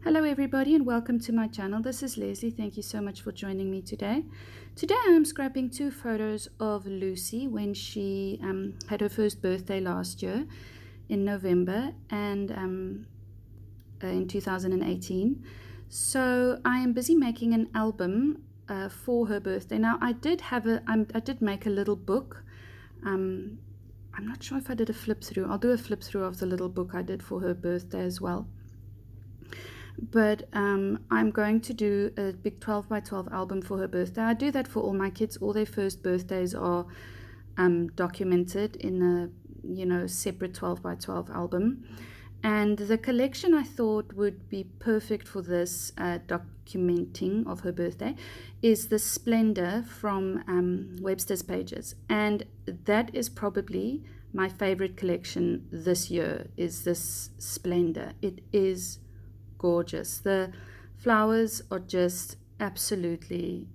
Hello everybody and welcome to my channel. This is Leslie. Thank you so much for joining me today. Today I'm scrapping two photos of Lucy when she had her first birthday last year in November and in 2018. So I am busy making an album for her birthday. Now I did make a little book. I'm not sure if I did a flip through. I'll do a flip through of the little book I did for her birthday as well. But I'm going to do a big 12 by 12 album for her birthday. I do that for all my kids. All their first birthdays are documented in a separate 12 by 12 album. And the collection I thought would be perfect for this documenting of her birthday is the Splendor from Webster's Pages. And that is probably my favorite collection this year, is this Splendor. It is gorgeous. The flowers are just absolutely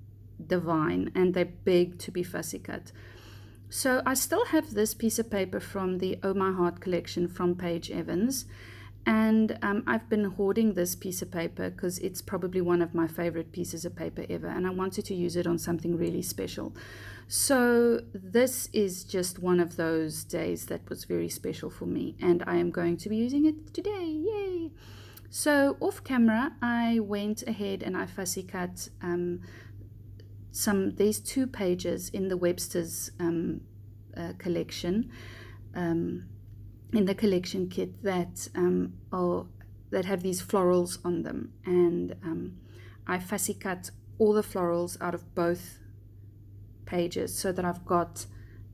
divine and they're big to be fussy cut. So I still have this piece of paper from the Oh My Heart collection from Paige Evans, and I've been hoarding this piece of paper because it's probably one of my favorite pieces of paper ever, and I wanted to use it on something really special. So this is just one of those days that was very special for me, and I am going to be using it today. Yay! So off camera, I went ahead and I fussy cut these 2 pages in the Webster's collection, in the collection kit that have these florals on them, and I fussy cut all the florals out of both pages so that I've got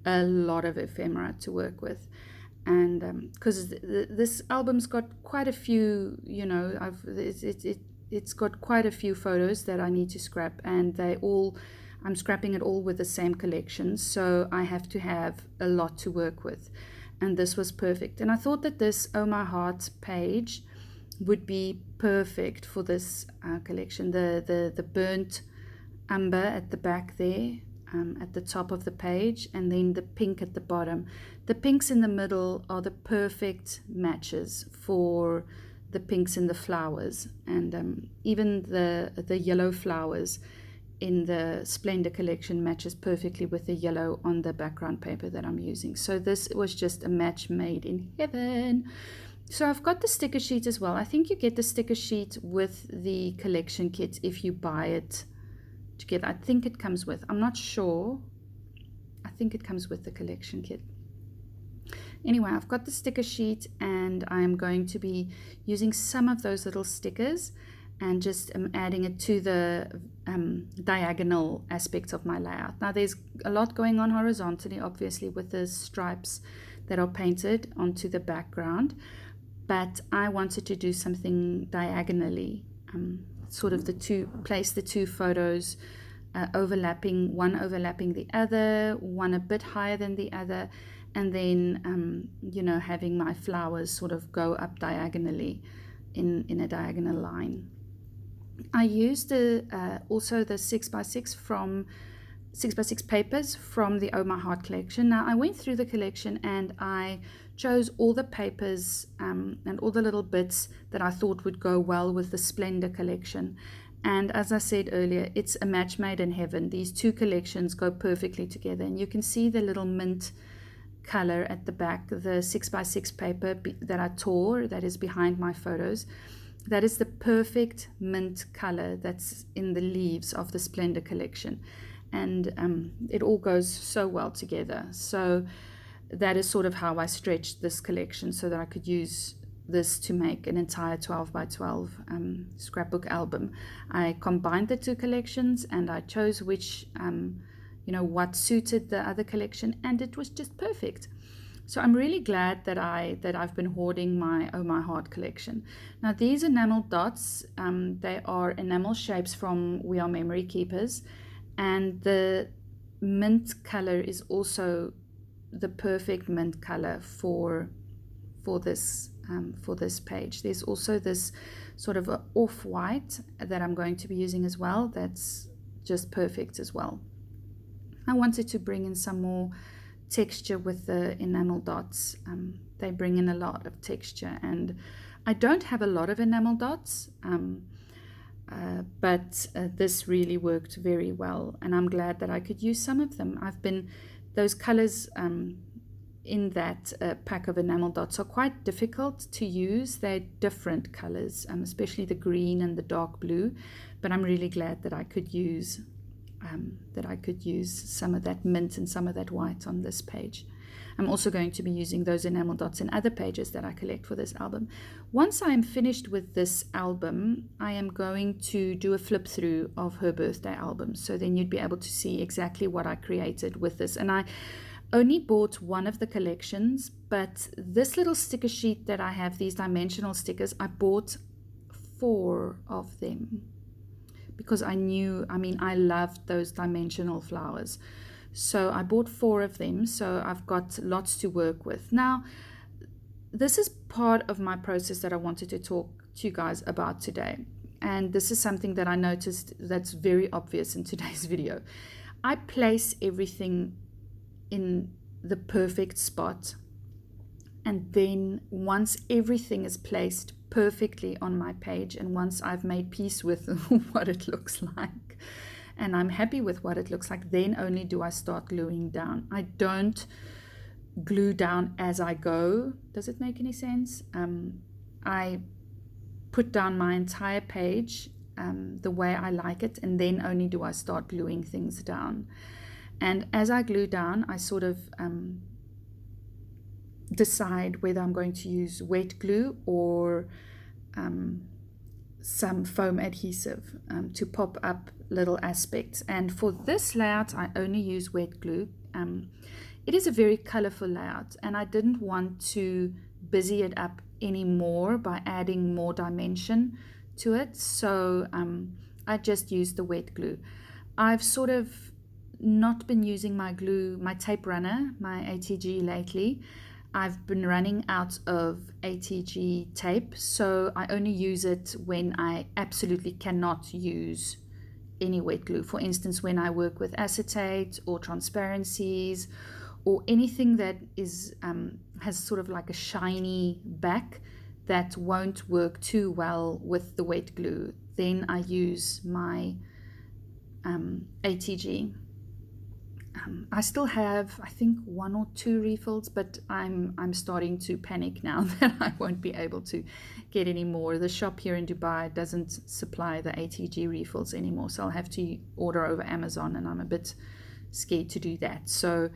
a lot of ephemera to work with. And because this album's got quite a few, it's got quite a few photos that I need to scrap, and I'm scrapping it all with the same collection, so I have to have a lot to work with, and this was perfect. And I thought that this Oh My Heart page would be perfect for this collection. The burnt umber at the back there, at the top of the page, and then the pink at the bottom. The pinks in the middle are the perfect matches for the pinks in the flowers, and even the yellow flowers in the Splendor collection matches perfectly with the yellow on the background paper that I'm using. So this was just a match made in heaven. So I've got the sticker sheet as well. I think you get the sticker sheet with the collection kit if you buy it together. I think it comes with, I'm not sure, I think it comes with the collection kit. Anyway, I've got the sticker sheet, and I'm going to be using some of those little stickers and just adding it to the diagonal aspects of my layout. Now there's a lot going on horizontally, obviously, with the stripes that are painted onto the background, but I wanted to do something diagonally, sort of place the two photos overlapping, one overlapping the other, one a bit higher than the other, and then having my flowers sort of go up diagonally in a diagonal line. I used also the 6x6 from 6x6 papers from the Oh My Heart collection. Now I went through the collection and I chose all the papers and all the little bits that I thought would go well with the Splendor collection. And as I said earlier, it's a match made in heaven. These two collections go perfectly together, and you can see the little mint color at the back, the 6x6 paper that I tore, that is behind my photos. That is the perfect mint color that's in the leaves of the Splendor collection, and it all goes so well together. So that is sort of how I stretched this collection so that I could use this to make an entire 12 by 12 scrapbook album. I combined the two collections and I chose which what suited the other collection, and it was just perfect. So I'm really glad that I've been hoarding my Oh My Heart collection. Now these enamel dots, they are enamel shapes from We Are Memory Keepers, and the mint color is also the perfect mint color for this page. There's also this sort of a off-white that I'm going to be using as well. That's just perfect as well. I wanted to bring in some more texture with the enamel dots. They bring in a lot of texture, and I don't have a lot of enamel dots, but this really worked very well, and I'm glad that I could use some of them. Those colors in that pack of enamel dots are quite difficult to use. They're different colors, especially the green and the dark blue, but I'm really glad that I could use some of that mint and some of that white on this page. I'm also going to be using those enamel dots in other pages that I collect for this album. Once I am finished with this album, I am going to do a flip through of her birthday album, so then you'd be able to see exactly what I created with this. And I only bought one of the collections, but this little sticker sheet that I have, these dimensional stickers, I bought 4 of them because I loved those dimensional flowers. So I bought 4 of them, so I've got lots to work with. Now, this is part of my process that I wanted to talk to you guys about today. And this is something that I noticed that's very obvious in today's video. I place everything in the perfect spot, and then once everything is placed perfectly on my page, and once I've made peace with what it looks like, and I'm happy with what it looks like, then only do I start gluing down. I don't glue down as I go. Does it make any sense? I put down my entire page the way I like it, and then only do I start gluing things down. And as I glue down, I sort of decide whether I'm going to use wet glue or some foam adhesive to pop up little aspects. And for this layout, I only use wet glue. It is a very colorful layout, and I didn't want to busy it up anymore by adding more dimension to it, so I just used the wet glue. I've sort of not been using my tape runner, my ATG lately. I've been running out of ATG tape, so I only use it when I absolutely cannot use any wet glue. For instance, when I work with acetate or transparencies or anything that is has sort of like a shiny back that won't work too well with the wet glue, then I use my ATG. I still have, I think, 1 or 2 refills, but I'm starting to panic now that I won't be able to get any more. The shop here in Dubai doesn't supply the ATG refills anymore, so I'll have to order over Amazon, and I'm a bit scared to do that. So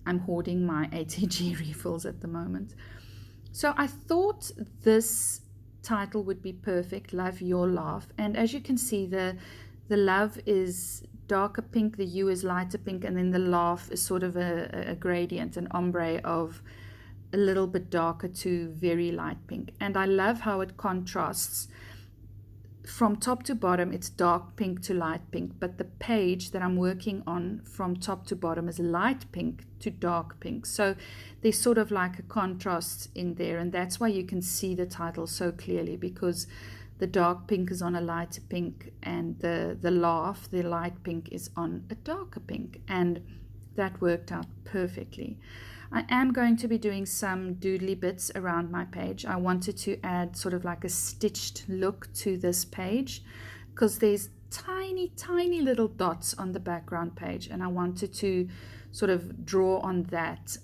I'm hoarding my ATG refills at the moment. So I thought this title would be perfect, Love Your Laugh. And as you can see, the love is darker pink, the U is lighter pink, and then the laugh is sort of a gradient, an ombre of a little bit darker to very light pink. And I love how it contrasts from top to bottom. It's dark pink to light pink, but the page that I'm working on from top to bottom is light pink to dark pink. So there's sort of like a contrast in there, and that's why you can see the title so clearly, because the dark pink is on a lighter pink, and the laugh, the light pink, is on a darker pink, and that worked out perfectly. I am going to be doing some doodly bits around my page. I wanted to add sort of like a stitched look to this page, because there's tiny little dots on the background page, and I wanted to sort of draw on that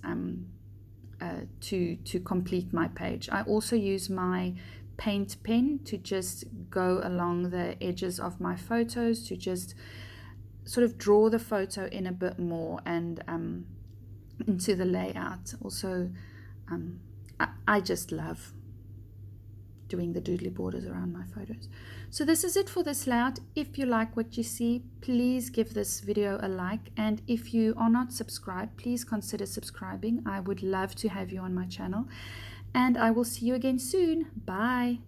to complete my page. I also use my paint pen to just go along the edges of my photos to just sort of draw the photo in a bit more and into the layout. Also, I just love doing the doodly borders around my photos. So this is it for this layout. If you like what you see, please give this video a like, and if you are not subscribed, please consider subscribing. I would love to have you on my channel, and I will see you again soon. Bye.